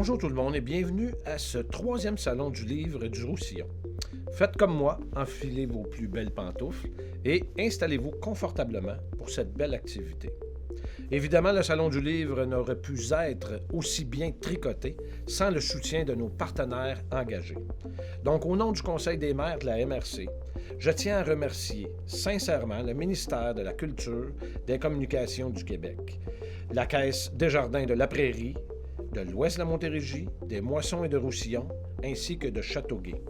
Bonjour tout le monde et bienvenue à ce 3e salon du livre du Roussillon. Faites comme moi, enfilez vos plus belles pantoufles et installez-vous confortablement pour cette belle activité. Évidemment, le salon du livre n'aurait pu être aussi bien tricoté sans le soutien de nos partenaires engagés. Donc, au nom du Conseil des maires de la MRC, je tiens à remercier sincèrement le ministère de la Culture, des Communications du Québec, la Caisse Desjardins de la Prairie, de l'Ouest de la Montérégie, des Moissons et de Roussillon, ainsi que de Châteauguay,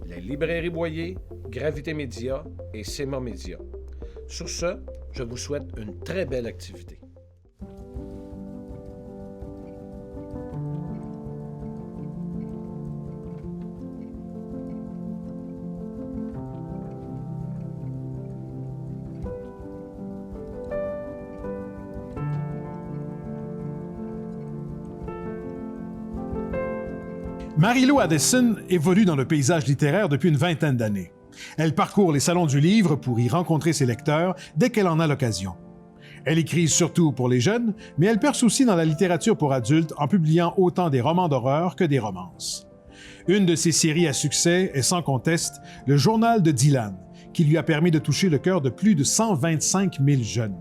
les librairies Boyer, Gravité Média et Sema Média. Sur ce, je vous souhaite une très belle activité. Mary-Lou Addison évolue dans le paysage littéraire depuis une vingtaine d'années. Elle parcourt les salons du livre pour y rencontrer ses lecteurs dès qu'elle en a l'occasion. Elle écrit surtout pour les jeunes, mais elle perce aussi dans la littérature pour adultes en publiant autant des romans d'horreur que des romances. Une de ses séries à succès est sans conteste Le Journal de Dylan, qui lui a permis de toucher le cœur de plus de 125 000 jeunes.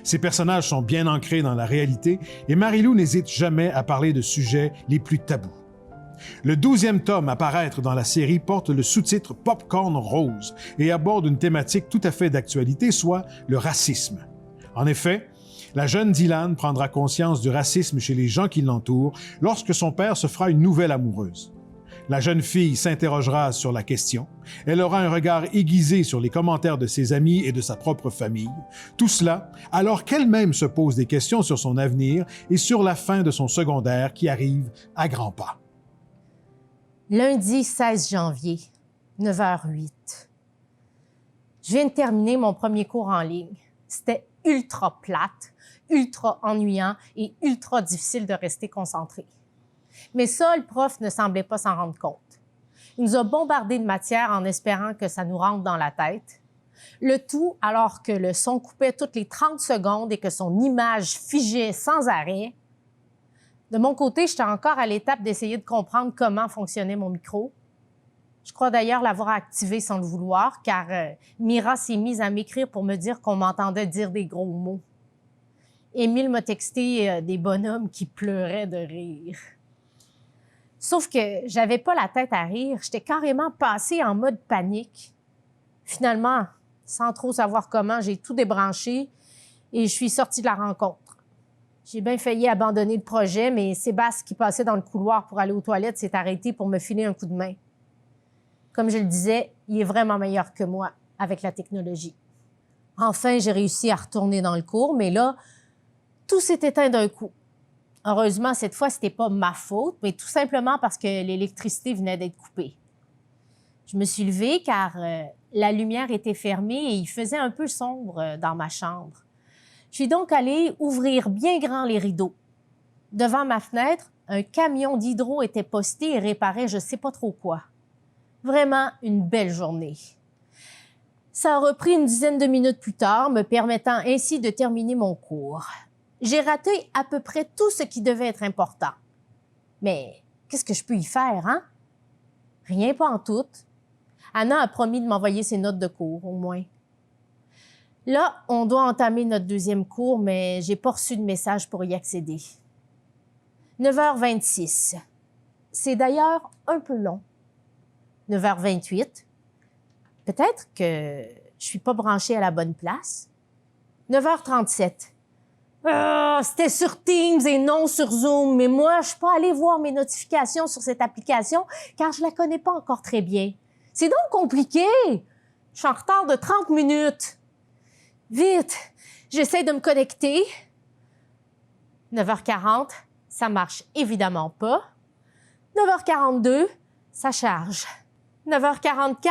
Ses personnages sont bien ancrés dans la réalité et Mary-Lou n'hésite jamais à parler de sujets les plus tabous. Le 12e tome à paraître dans la série porte le sous-titre Popcorn Rose et aborde une thématique tout à fait d'actualité, soit le racisme. En effet, la jeune Dylan prendra conscience du racisme chez les gens qui l'entourent lorsque son père se fera une nouvelle amoureuse. La jeune fille s'interrogera sur la question, elle aura un regard aiguisé sur les commentaires de ses amis et de sa propre famille, tout cela alors qu'elle-même se pose des questions sur son avenir et sur la fin de son secondaire qui arrive à grands pas. Lundi 16 janvier, 9h08. Je viens de terminer mon premier cours en ligne. C'était ultra plate, ultra ennuyant et ultra difficile de rester concentré. Mais ça, le prof ne semblait pas s'en rendre compte. Il nous a bombardé de matière en espérant que ça nous rentre dans la tête. Le tout alors que le son coupait toutes les 30 secondes et que son image figeait sans arrêt. De mon côté, j'étais encore à l'étape d'essayer de comprendre comment fonctionnait mon micro. Je crois d'ailleurs l'avoir activé sans le vouloir, car Mira s'est mise à m'écrire pour me dire qu'on m'entendait dire des gros mots. Émile m'a texté des bonhommes qui pleuraient de rire. Sauf que j'avais pas la tête à rire, j'étais carrément passée en mode panique. Finalement, sans trop savoir comment, j'ai tout débranché et je suis sortie de la rencontre. J'ai bien failli abandonner le projet, mais Sébastien, qui passait dans le couloir pour aller aux toilettes, s'est arrêté pour me filer un coup de main. Comme je le disais, il est vraiment meilleur que moi avec la technologie. Enfin, j'ai réussi à retourner dans le cours, mais là, tout s'est éteint d'un coup. Heureusement, cette fois, c'était pas ma faute, mais tout simplement parce que l'électricité venait d'être coupée. Je me suis levée car la lumière était fermée et il faisait un peu sombre dans ma chambre. Je suis donc allée ouvrir bien grand les rideaux. Devant ma fenêtre, un camion d'hydro était posté et réparait je sais pas trop quoi. Vraiment une belle journée. Ça a repris une dizaine de minutes plus tard, me permettant ainsi de terminer mon cours. J'ai raté à peu près tout ce qui devait être important. Mais qu'est-ce que je peux y faire, hein? Rien pantoute. Anna a promis de m'envoyer ses notes de cours, au moins. Là, on doit entamer notre 2e cours, mais j'ai pas reçu de message pour y accéder. 9h26. C'est d'ailleurs un peu long. 9h28. Peut-être que je suis pas branchée à la bonne place. 9h37. C'était sur Teams et non sur Zoom, mais moi, je suis pas allée voir mes notifications sur cette application car je la connais pas encore très bien. C'est donc compliqué. Je suis en retard de 30 minutes. Vite, j'essaie de me connecter. 9h40, ça marche évidemment pas. 9h42, ça charge. 9h44,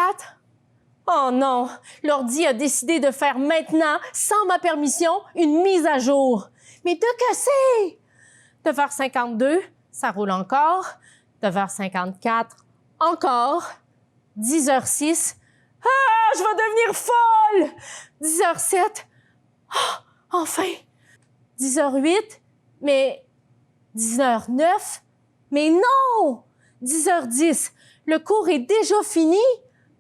oh non, l'ordi a décidé de faire maintenant, sans ma permission, une mise à jour. Mais de que c'est? 9h52, ça roule encore. 9h54, encore. 10h06, ah, je vais devenir folle! 10h07, oh, enfin! 10h08, mais 10h09, Mais non! 10h10, le cours est déjà fini?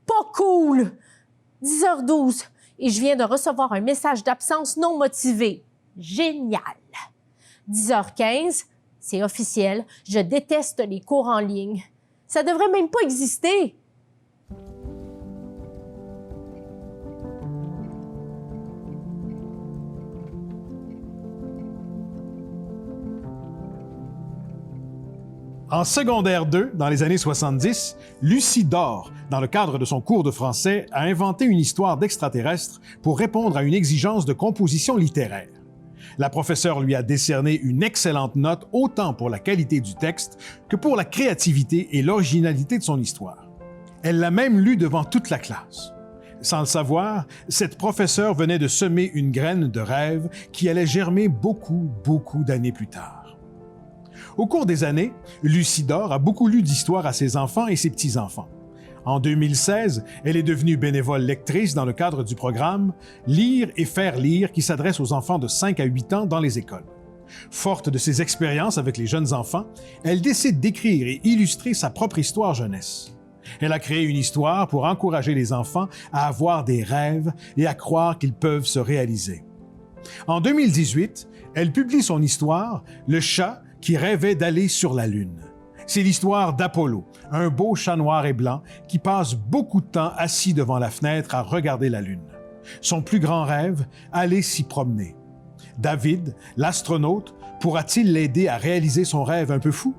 Pas cool! 10h12, et je viens de recevoir un message d'absence non motivé. Génial! 10h15, c'est officiel, je déteste les cours en ligne. Ça devrait même pas exister. En secondaire 2, dans les années 70, Lucie Dore, dans le cadre de son cours de français, a inventé une histoire d'extraterrestres pour répondre à une exigence de composition littéraire. La professeure lui a décerné une excellente note autant pour la qualité du texte que pour la créativité et l'originalité de son histoire. Elle l'a même lu devant toute la classe. Sans le savoir, cette professeure venait de semer une graine de rêve qui allait germer beaucoup d'années plus tard. Au cours des années, Lucie Dore a beaucoup lu d'histoires à ses enfants et ses petits-enfants. En 2016, elle est devenue bénévole lectrice dans le cadre du programme Lire et faire lire qui s'adresse aux enfants de 5 à 8 ans dans les écoles. Forte de ses expériences avec les jeunes enfants, elle décide d'écrire et illustrer sa propre histoire jeunesse. Elle a créé une histoire pour encourager les enfants à avoir des rêves et à croire qu'ils peuvent se réaliser. En 2018, elle publie son histoire « Le chat qui rêvait d'aller sur la Lune ». C'est l'histoire d'Apollo, un beau chat noir et blanc qui passe beaucoup de temps assis devant la fenêtre à regarder la Lune. Son plus grand rêve, aller s'y promener. David, l'astronaute, pourra-t-il l'aider à réaliser son rêve un peu fou?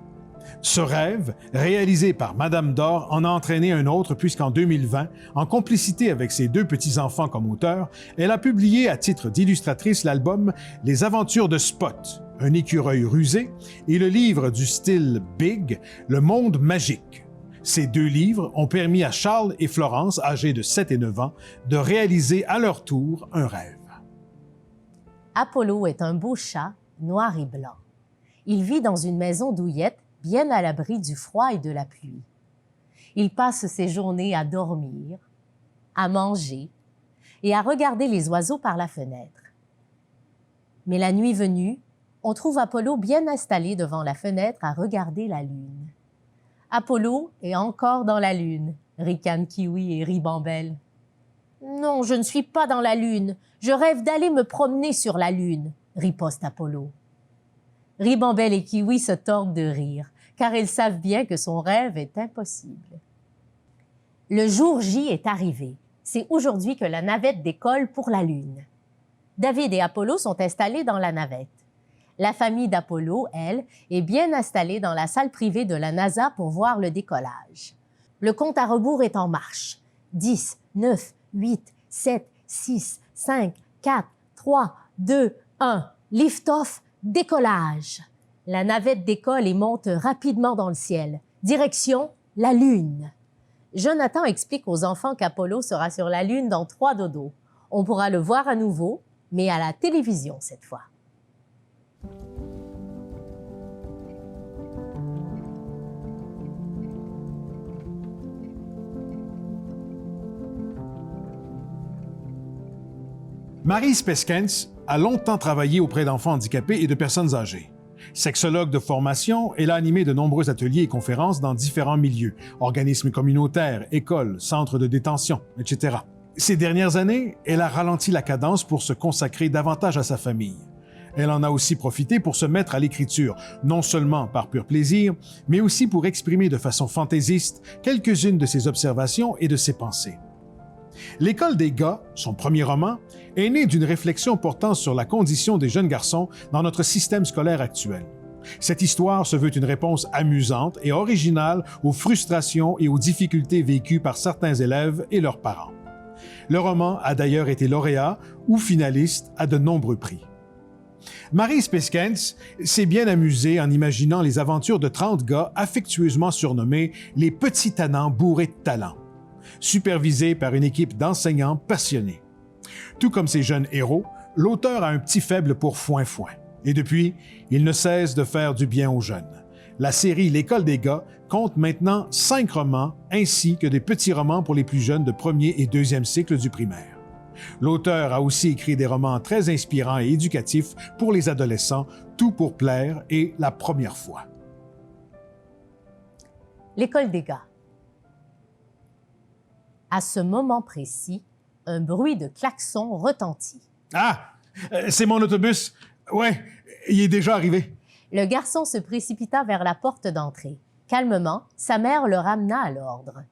Ce rêve, réalisé par Madame Dore, en a entraîné un autre puisqu'en 2020, en complicité avec ses 2 petits-enfants comme auteurs, elle a publié à titre d'illustratrice l'album « Les aventures de Spot », un écureuil rusé, et le livre du style Big, Le monde magique. Ces 2 livres ont permis à Charles et Florence, âgés de 7 et 9 ans, de réaliser à leur tour un rêve. Apollo est un beau chat, noir et blanc. Il vit dans une maison douillette, bien à l'abri du froid et de la pluie. Il passe ses journées à dormir, à manger et à regarder les oiseaux par la fenêtre. Mais la nuit venue, on trouve Apollo bien installé devant la fenêtre à regarder la Lune. Apollo est encore dans la Lune, ricanent Kiwi et Ribambelle. Non, je ne suis pas dans la Lune. Je rêve d'aller me promener sur la Lune, riposte Apollo. Ribambelle et Kiwi se tordent de rire, car ils savent bien que son rêve est impossible. Le jour J est arrivé. C'est aujourd'hui que la navette décolle pour la Lune. David et Apollo sont installés dans la navette. La famille d'Apollo, elle, est bien installée dans la salle privée de la NASA pour voir le décollage. Le compte à rebours est en marche. 10, 9, 8, 7, 6, 5, 4, 3, 2, 1. Lift-off, décollage. La navette décolle et monte rapidement dans le ciel. Direction, la Lune. Jonathan explique aux enfants qu'Apollo sera sur la Lune dans 3 dodos. On pourra le voir à nouveau, mais à la télévision cette fois. Maryse Peskens a longtemps travaillé auprès d'enfants handicapés et de personnes âgées. Sexologue de formation, elle a animé de nombreux ateliers et conférences dans différents milieux, organismes communautaires, écoles, centres de détention, etc. Ces dernières années, elle a ralenti la cadence pour se consacrer davantage à sa famille. Elle en a aussi profité pour se mettre à l'écriture, non seulement par pur plaisir, mais aussi pour exprimer de façon fantaisiste quelques-unes de ses observations et de ses pensées. L'École des gars, son premier roman, est né d'une réflexion portant sur la condition des jeunes garçons dans notre système scolaire actuel. Cette histoire se veut une réponse amusante et originale aux frustrations et aux difficultés vécues par certains élèves et leurs parents. Le roman a d'ailleurs été lauréat ou finaliste à de nombreux prix. Maryse Peskens s'est bien amusée en imaginant les aventures de 30 gars affectueusement surnommés les petits tannants bourrés de talent, supervisés par une équipe d'enseignants passionnés. Tout comme ses jeunes héros, l'auteur a un petit faible pour Foin-Foin. Et depuis, il ne cesse de faire du bien aux jeunes. La série L'École des gars compte maintenant 5 romans ainsi que des petits romans pour les plus jeunes de premier et deuxième cycle du primaire. L'auteur a aussi écrit des romans très inspirants et éducatifs pour les adolescents, Tout pour plaire et La première fois. L'école des gars. À ce moment précis, un bruit de klaxon retentit. Ah! C'est mon autobus. Ouais, il est déjà arrivé. Le garçon se précipita vers la porte d'entrée. Calmement, sa mère le ramena à l'ordre.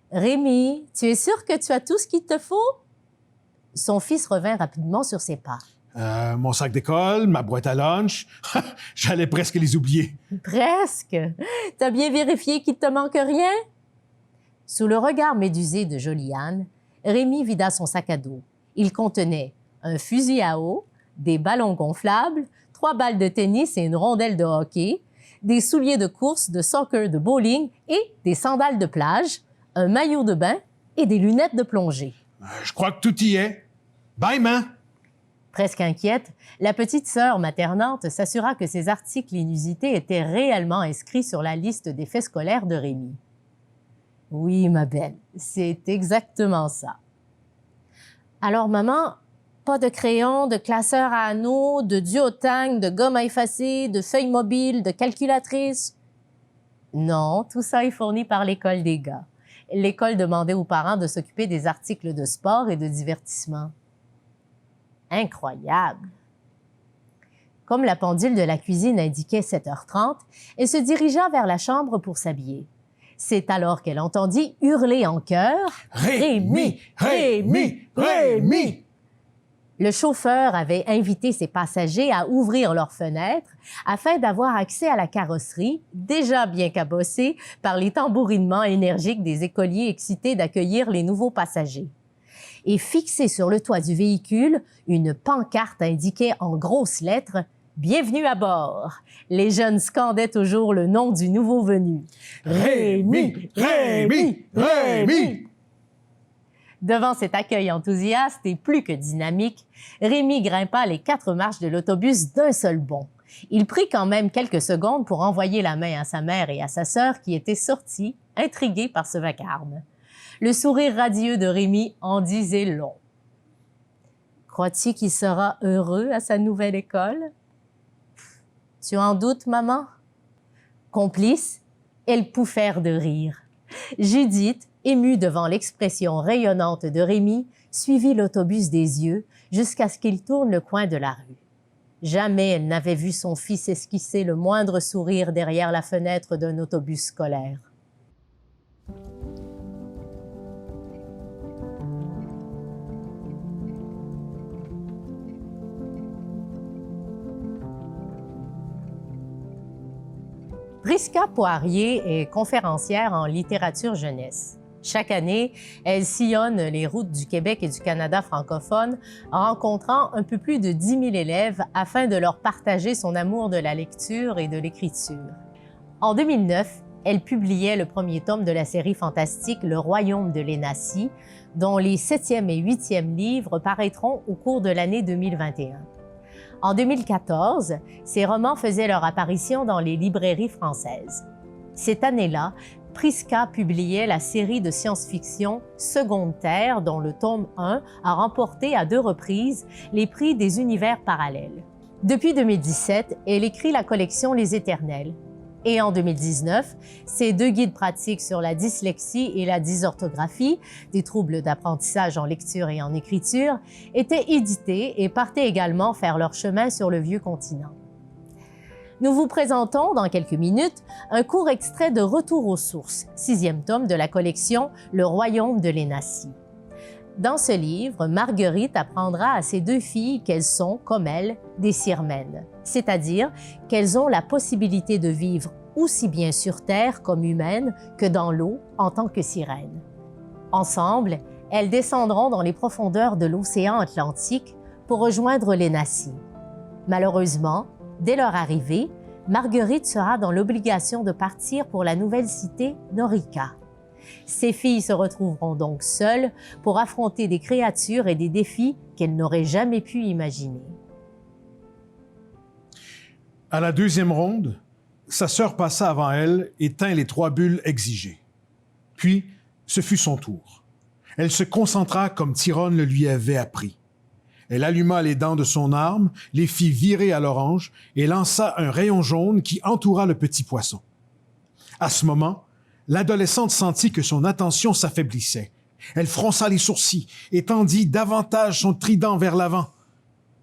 « Rémi, tu es sûr que tu as tout ce qu'il te faut? » Son fils revint rapidement sur ses pas. Mon sac d'école, ma boîte à lunch. J'allais presque les oublier. Presque. T'as bien vérifié qu'il ne te manque rien? Sous le regard médusé de Joliane, Rémi vida son sac à dos. Il contenait un fusil à eau, des ballons gonflables, 3 balles de tennis et une rondelle de hockey, des souliers de course, de soccer, de bowling et des sandales de plage, un maillot de bain et des lunettes de plongée. Je crois que tout y est. Bye, man! Presque inquiète, la petite sœur maternante s'assura que ces articles inusités étaient réellement inscrits sur la liste des faits scolaires de Rémi. « Oui, ma belle, c'est exactement ça. »« Alors, maman, pas de crayon, de classeur à anneaux, de duotang, de gomme à effacer, de feuilles mobiles, de calculatrice? » Non, tout ça est fourni par l'école des gars. L'école demandait aux parents de s'occuper des articles de sport et de divertissement. Incroyable! Comme la pendule de la cuisine indiquait 7h30, elle se dirigea vers la chambre pour s'habiller. C'est alors qu'elle entendit hurler en chœur « Rémi! Rémi! Rémi! » Le chauffeur avait invité ses passagers à ouvrir leurs fenêtres afin d'avoir accès à la carrosserie, déjà bien cabossée par les tambourinements énergiques des écoliers excités d'accueillir les nouveaux passagers. Et fixée sur le toit du véhicule, une pancarte indiquait en grosses lettres « Bienvenue à bord ». Les jeunes scandaient toujours le nom du nouveau venu. « Rémi! Rémi! Rémi! » Devant cet accueil enthousiaste et plus que dynamique, Rémi grimpa les 4 marches de l'autobus d'un seul bond. Il prit quand même quelques secondes pour envoyer la main à sa mère et à sa sœur qui étaient sorties, intriguées par ce vacarme. Le sourire radieux de Rémi en disait long. « Crois-tu qu'il sera heureux à sa nouvelle école? »« Tu en doutes, maman? » Complices, elles pouffèrent de rire. Judith, émue devant l'expression rayonnante de Rémi, suivit l'autobus des yeux jusqu'à ce qu'il tourne le coin de la rue. Jamais elle n'avait vu son fils esquisser le moindre sourire derrière la fenêtre d'un autobus scolaire. Prisca Poirier est conférencière en littérature jeunesse. Chaque année, elle sillonne les routes du Québec et du Canada francophone, rencontrant un peu plus de 10 000 élèves afin de leur partager son amour de la lecture et de l'écriture. En 2009, elle publiait le premier tome de la série fantastique Le Royaume de Lénacie, dont les 7e et 8e livres paraîtront au cours de l'année 2021. En 2014, ces romans faisaient leur apparition dans les librairies françaises. Cette année-là, Prisca publiait la série de science-fiction Seconde Terre, dont le tome 1 a remporté à 2 reprises les prix des univers parallèles. Depuis 2017, elle écrit la collection Les Éternels. Et en 2019, ses 2 guides pratiques sur la dyslexie et la dysorthographie, des troubles d'apprentissage en lecture et en écriture, étaient édités et partaient également faire leur chemin sur le vieux continent. Nous vous présentons, dans quelques minutes, un court extrait de Retour aux sources, 6e tome de la collection Le Royaume de Lénacie. Dans ce livre, Marguerite apprendra à ses 2 filles qu'elles sont, comme elle, des sirènes, c'est-à-dire qu'elles ont la possibilité de vivre aussi bien sur Terre comme humaines que dans l'eau en tant que sirènes. Ensemble, elles descendront dans les profondeurs de l'océan Atlantique pour rejoindre Lénacie. Malheureusement, dès leur arrivée, Marguerite sera dans l'obligation de partir pour la nouvelle cité Norica. Ces filles se retrouveront donc seules pour affronter des créatures et des défis qu'elles n'auraient jamais pu imaginer. À la 2e ronde, sa sœur passa avant elle et tint les 3 bulles exigées. Puis, ce fut son tour. Elle se concentra comme Tyrone le lui avait appris. Elle alluma les dents de son arme, les fit virer à l'orange et lança un rayon jaune qui entoura le petit poisson. À ce moment, l'adolescente sentit que son attention s'affaiblissait. Elle fronça les sourcils et tendit davantage son trident vers l'avant.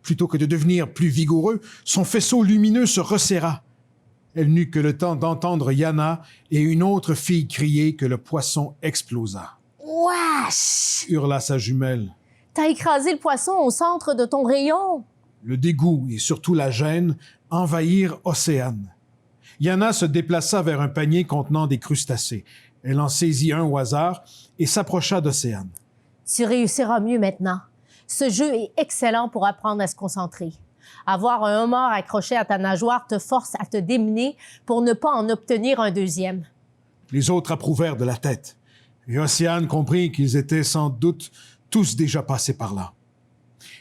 Plutôt que de devenir plus vigoureux, son faisceau lumineux se resserra. Elle n'eut que le temps d'entendre Yana et une autre fille crier que le poisson explosa. « Wesh! » hurla sa jumelle. « T'as écrasé le poisson au centre de ton rayon! » Le dégoût et surtout la gêne envahirent Océane. Yana se déplaça vers un panier contenant des crustacés. Elle en saisit un au hasard et s'approcha d'Océane. « Tu réussiras mieux maintenant. Ce jeu est excellent pour apprendre à se concentrer. Avoir un homard accroché à ta nageoire te force à te démener pour ne pas en obtenir un deuxième. » Les autres approuvèrent de la tête, et Océane comprit qu'ils étaient sans doute tous déjà passés par là.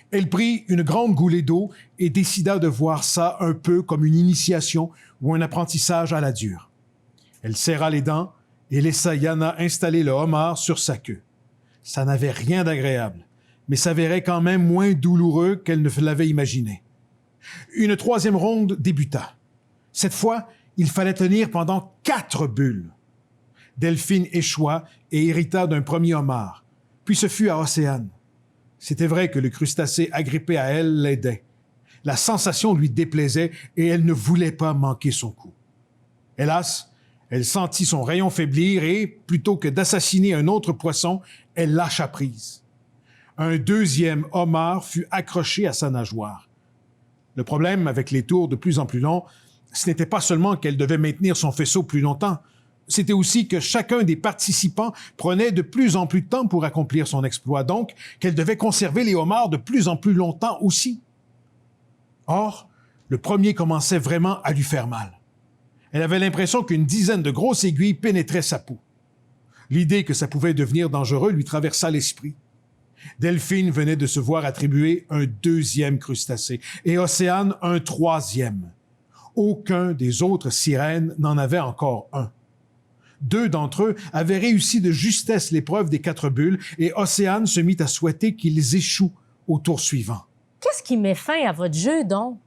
Elle prit une grande goulée d'eau et décida de voir ça un peu comme une initiation ou un apprentissage à la dure. Elle serra les dents et laissa Yana installer le homard sur sa queue. Ça n'avait rien d'agréable, mais s'avérait quand même moins douloureux qu'elle ne l'avait imaginé. Une troisième ronde débuta. Cette fois, il fallait tenir pendant 4 bulles. Delphine échoua et hérita d'un premier homard. Puis ce fut à Océane. C'était vrai que le crustacé agrippé à elle l'aidait. La sensation lui déplaisait et elle ne voulait pas manquer son coup. Hélas, elle sentit son rayon faiblir et, plutôt que d'assassiner un autre poisson, elle lâcha prise. Un deuxième homard fut accroché à sa nageoire. Le problème avec les tours de plus en plus longs, ce n'était pas seulement qu'elle devait maintenir son faisceau plus longtemps, c'était aussi que chacun des participants prenait de plus en plus de temps pour accomplir son exploit, donc qu'elle devait conserver les homards de plus en plus longtemps aussi. Or, le premier commençait vraiment à lui faire mal. Elle avait l'impression qu'une dizaine de grosses aiguilles pénétraient sa peau. L'idée que ça pouvait devenir dangereux lui traversa l'esprit. Delphine venait de se voir attribuer un deuxième crustacé et Océane un troisième. Aucun des autres sirènes n'en avait encore un. 2 d'entre eux avaient réussi de justesse l'épreuve des 4 bulles et Océane se mit à souhaiter qu'ils échouent au tour suivant. Qu'est-ce qui met fin à votre jeu, donc?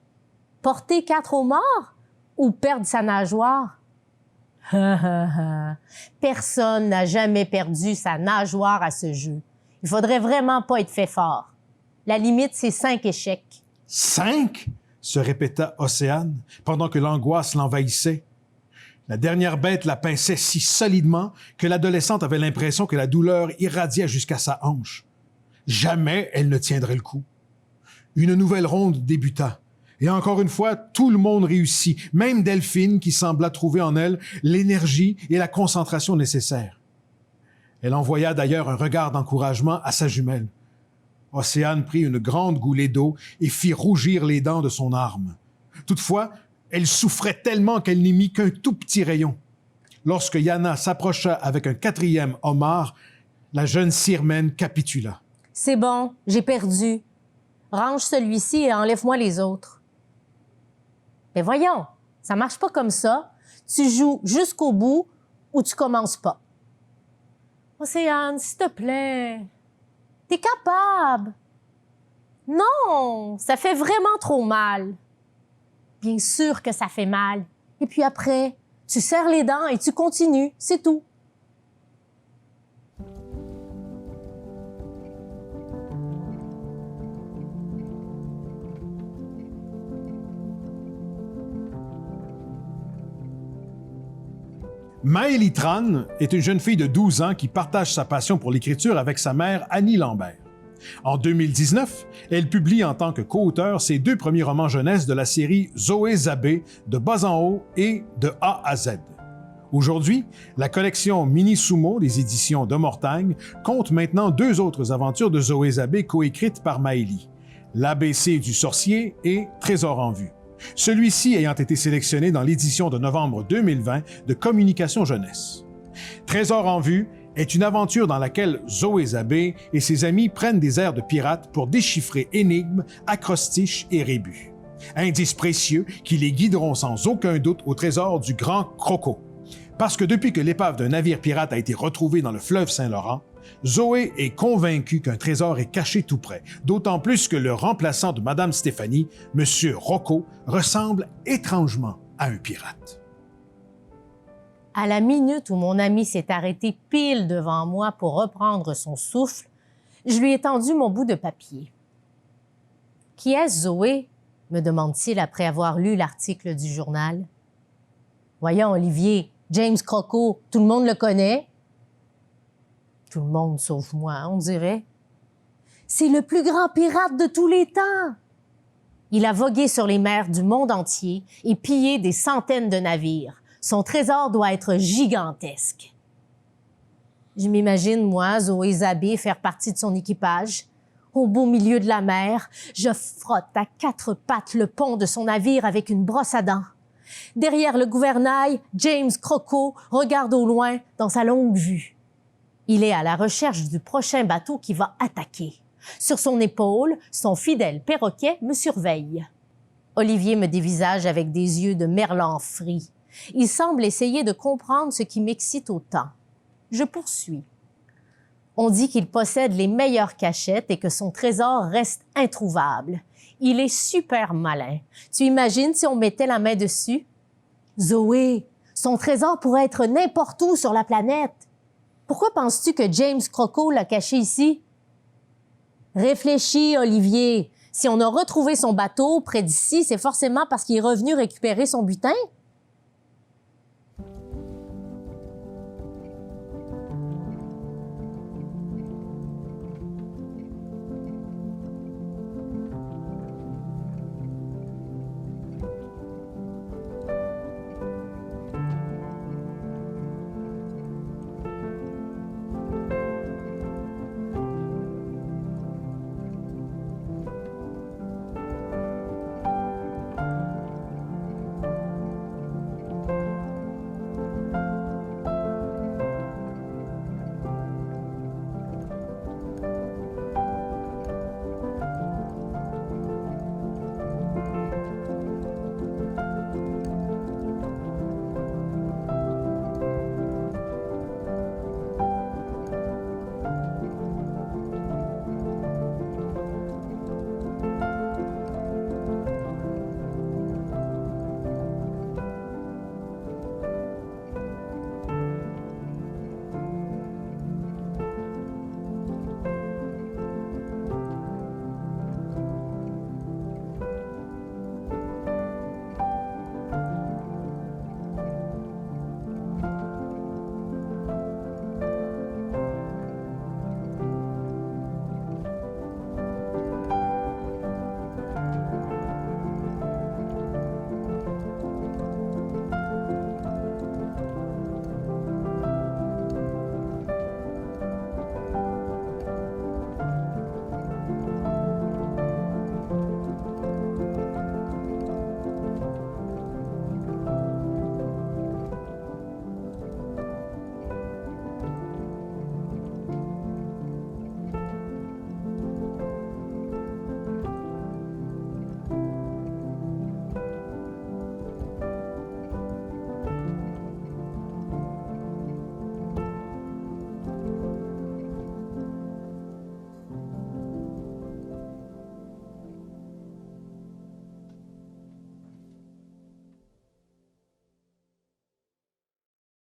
Porter 4 homards ou perdre sa nageoire? Personne n'a jamais perdu sa nageoire à ce jeu. Il faudrait vraiment pas être fait fort. La limite, c'est 5 échecs. 5? Se répéta Océane, pendant que l'angoisse l'envahissait. La dernière bête la pinçait si solidement que l'adolescente avait l'impression que la douleur irradiait jusqu'à sa hanche. Jamais elle ne tiendrait le coup. Une nouvelle ronde débuta. Et encore une fois, tout le monde réussit, même Delphine qui sembla trouver en elle l'énergie et la concentration nécessaires. Elle envoya d'ailleurs un regard d'encouragement à sa jumelle. Océane prit une grande goulée d'eau et fit rougir les dents de son arme. Toutefois, elle souffrait tellement qu'elle n'y mit qu'un tout petit rayon. Lorsque Yana s'approcha avec un 4e homard, la jeune Sirmène capitula. « C'est bon, j'ai perdu. Range celui-ci et enlève-moi les autres. » Mais voyons, ça marche pas comme ça. Tu joues jusqu'au bout ou tu commences pas. Océane, s'il te plaît. T'es capable. Non, ça fait vraiment trop mal. Bien sûr que ça fait mal. Et puis après, tu serres les dents et tu continues, c'est tout. Maëlie Tran est une jeune fille de 12 ans qui partage sa passion pour l'écriture avec sa mère Annie Lambert. En 2019, elle publie en tant que co-auteur ses 2 premiers romans jeunesse de la série Zoé Zabé, de bas en haut et de A à Z. Aujourd'hui, la collection Mini Sumo des éditions de Mortagne compte maintenant 2 autres aventures de Zoé Zabé coécrites par Maëlie, L'ABC du sorcier et Trésor en vue. Celui-ci ayant été sélectionné dans l'édition de novembre 2020 de Communication Jeunesse. Trésor en vue est une aventure dans laquelle Zoé Zabé et ses amis prennent des airs de pirates pour déchiffrer énigmes, acrostiches et rébus. Indices précieux qui les guideront sans aucun doute au trésor du Grand Croco. Parce que depuis que l'épave d'un navire pirate a été retrouvée dans le fleuve Saint-Laurent, Zoé est convaincue qu'un trésor est caché tout près, d'autant plus que le remplaçant de Madame Stéphanie, Monsieur Rocco, ressemble étrangement à un pirate. À la minute où mon ami s'est arrêté pile devant moi pour reprendre son souffle, je lui ai tendu mon bout de papier. « Qui est-ce, Zoé? » me demande-t-il après avoir lu l'article du journal. « Voyons, Olivier, James Croco, tout le monde le connaît. » Tout le monde sauf moi, on dirait. « C'est le plus grand pirate de tous les temps. Il a vogué sur les mers du monde entier et pillé des centaines de navires. Son trésor doit être gigantesque. » Je m'imagine, moi, Zoé Zabé, faire partie de son équipage. Au beau milieu de la mer, je frotte à quatre pattes le pont de son navire avec une brosse à dents. Derrière le gouvernail, James Croco regarde au loin dans sa longue vue. Il est à la recherche du prochain bateau qui va attaquer. Sur son épaule, son fidèle perroquet me surveille. Olivier me dévisage avec des yeux de merlan frit. Il semble essayer de comprendre ce qui m'excite autant. Je poursuis. On dit qu'il possède les meilleures cachettes et que son trésor reste introuvable. Il est super malin. Tu imagines si on mettait la main dessus? Zoé, son trésor pourrait être n'importe où sur la planète. Pourquoi penses-tu que James Croco l'a caché ici? Réfléchis, Olivier. Si on a retrouvé son bateau près d'ici, c'est forcément parce qu'il est revenu récupérer son butin.